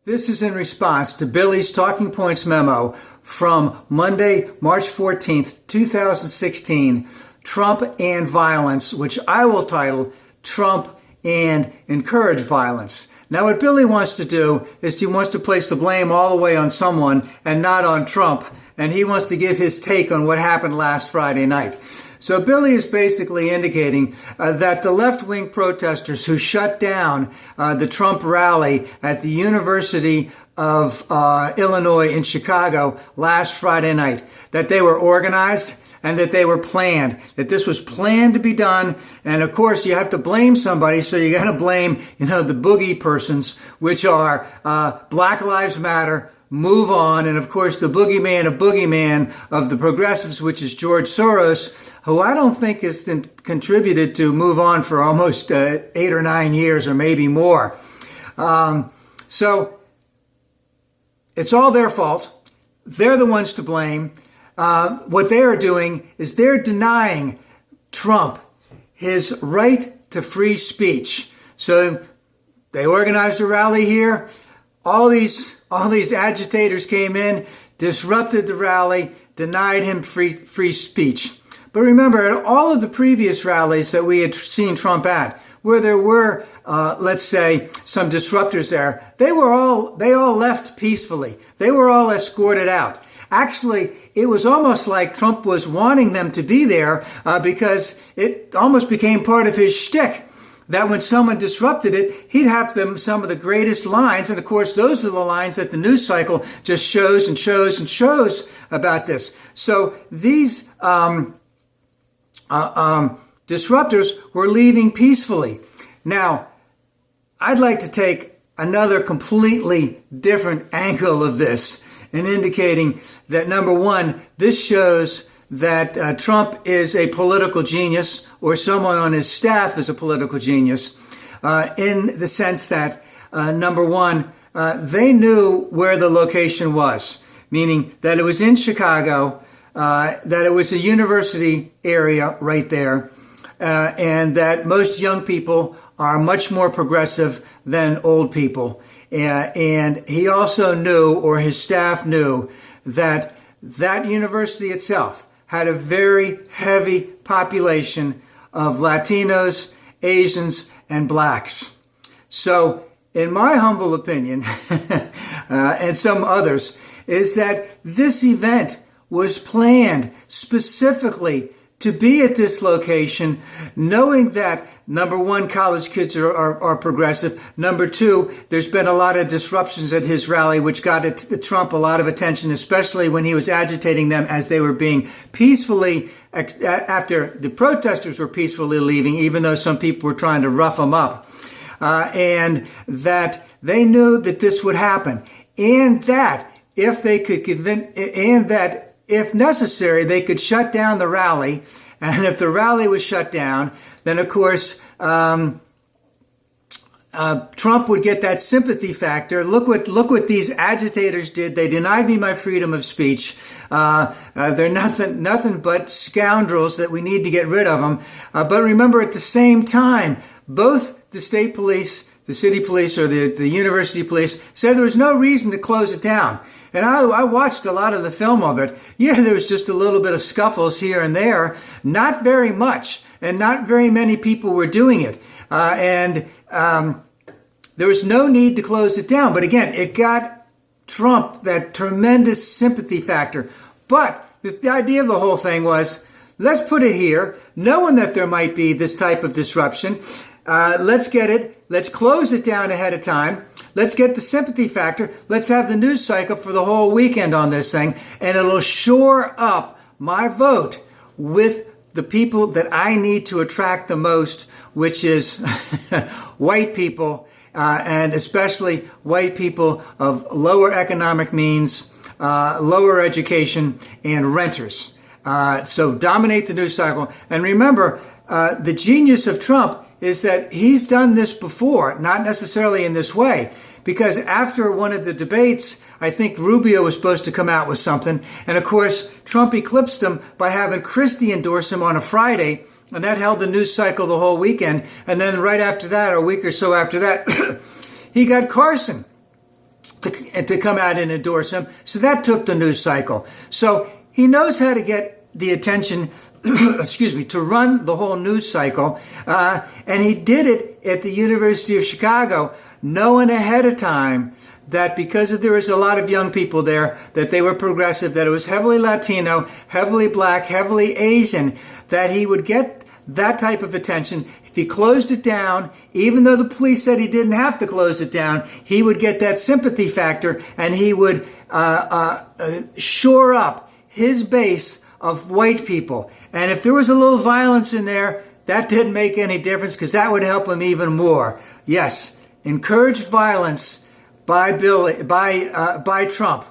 This is in response to Billy's Talking Points memo from Monday, March 14th, 2016, Trump and Violence, which I will title Trump and Encourage Violence. Now, what Billy wants to do is he wants to place the blame all the way on someone and not on Trump, and he wants to give his take on what happened last Friday night. So Billy is basically indicating that the left-wing protesters who shut down the Trump rally at the University of Illinois in Chicago last Friday night, that they were organized and that they were planned, that this was planned to be done. And of course, you have to blame somebody, so you got to blame, the boogie persons, which are Black Lives Matter, Move On, and of course the boogeyman of the progressives, which is George Soros, who I don't think has contributed to Move On for almost 8 or 9 years or maybe more. So it's all their fault. They're the ones to blame. What they are doing is they're denying Trump his right to free speech. So they organized a rally here. All these agitators came in, disrupted the rally, denied him free speech. But remember, at all of the previous rallies that we had seen Trump at, where there were, let's say, some disruptors there, they all left peacefully. They were all escorted out. Actually, it was almost like Trump was wanting them to be there because it almost became part of his shtick, that when someone disrupted it, he'd have some of the greatest lines. And of course, those are the lines that the news cycle just shows and shows and shows about this. So these disruptors were leaving peacefully. Now, I'd like to take another completely different angle of this and indicating that, number one, this shows that Trump is a political genius, or someone on his staff is a political genius, in the sense that, number one, they knew where the location was, meaning that it was in Chicago, that it was a university area right there, and that most young people are much more progressive than old people. And he also knew, or his staff knew, that that university itself had a very heavy population of Latinos, Asians, and blacks. So, in my humble opinion, and some others, is that this event was planned specifically to be at this location, knowing that, number one, college kids are progressive. Number two, there's been a lot of disruptions at his rally, which got Trump a lot of attention, especially when he was agitating them as they were being peacefully, after the protesters were peacefully leaving, even though some people were trying to rough them up. And that they knew that this would happen. And that if they could if necessary, they could shut down the rally. And if the rally was shut down, then of course, Trump would get that sympathy factor. Look what these agitators did. They denied me my freedom of speech. They're nothing but scoundrels that we need to get rid of them. But remember, at the same time, both the state police, the city police, or the university police said there was no reason to close it down. And I watched a lot of the film of it. Yeah, there was just a little bit of scuffles here and there. Not very much. And not very many people were doing it. There was no need to close it down. But again, it got Trump that tremendous sympathy factor. But the idea of the whole thing was, let's put it here, knowing that there might be this type of disruption. Let's get it. Let's close it down ahead of time. Let's get the sympathy factor. Let's have the news cycle for the whole weekend on this thing. And it'll shore up my vote with the people that I need to attract the most, which is white people, and especially white people of lower economic means, lower education, and renters. So dominate the news cycle. And remember, the genius of Trump is that he's done this before, not necessarily in this way, because after one of the debates, I think Rubio was supposed to come out with something, and of course, Trump eclipsed him by having Christie endorse him on a Friday, and that held the news cycle the whole weekend, and then right after that, or a week or so after that, he got Carson and to come out and endorse him. So that took the news cycle. So he knows how to get the attention, excuse me, to run the whole news cycle. And he did it at the University of Chicago, knowing ahead of time that because there was a lot of young people there, that they were progressive, that it was heavily Latino, heavily black, heavily Asian, that he would get that type of attention. If he closed it down, even though the police said he didn't have to close it down, he would get that sympathy factor, and he would shore up his base of white people. And if there was a little violence in there, that didn't make any difference, because that would help him even more. Yes, encouraged violence by Trump.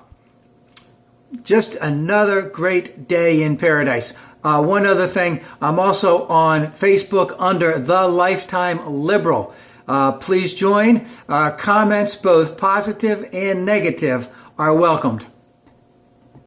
Just another great day in paradise. One other thing, I'm also on Facebook under The Lifetime Liberal. Please join. Comments, both positive and negative, are welcomed.